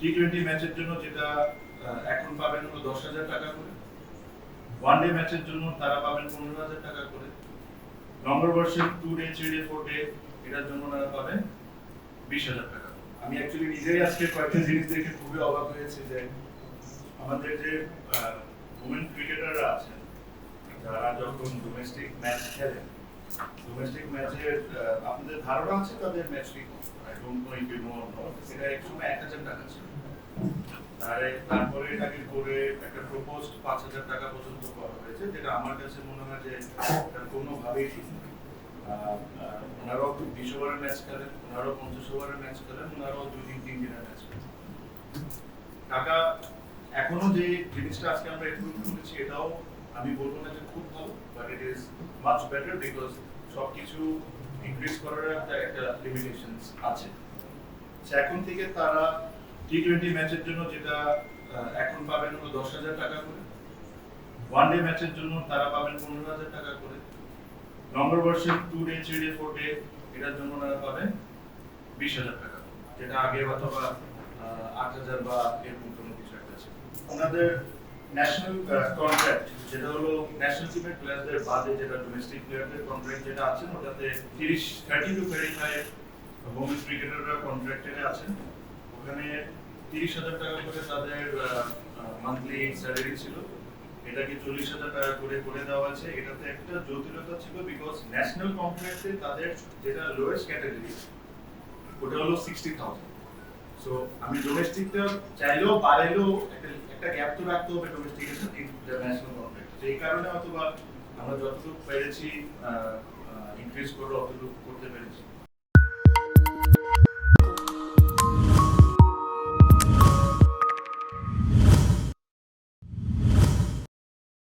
টি-20 ম্যাচের জন্য যেটা এখন পাবেন হলো 10,000 টাকা করে, ওয়ানডে ম্যাচের জন্য তারা পাবেন 15,000 টাকা করে, লঙ্গার ভার্সন 2 ডে 3 ডে 4 ডে এটার জন্য ওনারা পাবেন 20,000 টাকা। আমি অ্যাকচুয়ালি নিজেই আজকে কয়েকটা জিনিস দেখে খুবই অবাক হয়েছি যে আমাদের যে ওমেন ক্রিকেটাররা আছেন যারা যখন ডোমেস্টিক ম্যাচ খেলেন, ডোমেস্টিক ম্যাচের আপনাদের ধারণা আছে তাদের ম্যাচ ফি কত? I don't know if you know or not. সেটা একসময় 1,000 টাকা ছিল, তারপরে এটাকে করে একটা প্রপোজড 5,000 টাকা পর্যন্ত করা হয়েছে, যেটা আমার কাছে মনে হয় যে এটা কোনোভাবেই ঠিক নয়। ওনারাও 20 ওভারের ম্যাচ খেলেন, ওনারাও 50 ওভারের ম্যাচ খেলেন, ওনারাও 2-3 দিনের ম্যাচ খেলেন। টাকা এখনো যে জিনিসটা আজকে আমরা এপ্রুভ করেছি এটাও আমি বলবো না যে খুব ভালো, but it is much better because সবকিছু ইনক্রিজ করার একটা লিমিটেশনস আছে। এখন থেকে তারা টি-20 ম্যাচের জন্য যেটা এখন পাবেন হলো 10,000 টাকা করে, ওয়ানডে ম্যাচের জন্য তারা পাবেন 15,000 টাকা করে, লঙ্গার ভার্সন 2 ডে 3 ডে 4 ডে এটার জন্য ওনারা পাবেন 20,000 টাকা, যেটা আগে হয়তো বা 8,000 বা এরকম কোনো কিছু একটা ছিল। ওনাদের ন্যাশনাল কন্ট্রাক্ট যেটা হলো ন্যাশনাল টিমের প্লেয়ারদের বাদে যেটা ডোমেস্টিক প্লেয়ারদের কন্ট্রাক্ট যেটা আছে ওটাতে 30 টু 35 ওমেন ক্রিকেটাররা কন্ট্রাক্টে আছেন। ওখানে 30,000 টাকা করে তাদের মান্থলি স্যালারি ছিল, এটাকে 40,000 টাকা করে করে দেওয়া আছে। এটাতে একটা জটিলতা ছিল বিকজ ন্যাশনাল কন্ট্রাক্টে তাদের যেটা লোয়েস্ট ক্যাটাগরি ওটা হলো 60,000। সো আমি ডোমেস্টিকটা চাইলেও বাড়াইলেও একটা গ্যাপ তো রাখতে হবে ডোমেস্টিকের সাথে ন্যাশনাল কন্ট্রাক্ট। এই কারণে অথবা আমরা যতটুকু পেরেছি ইনক্রিজ করে অতটুকু করতে পেরেছি।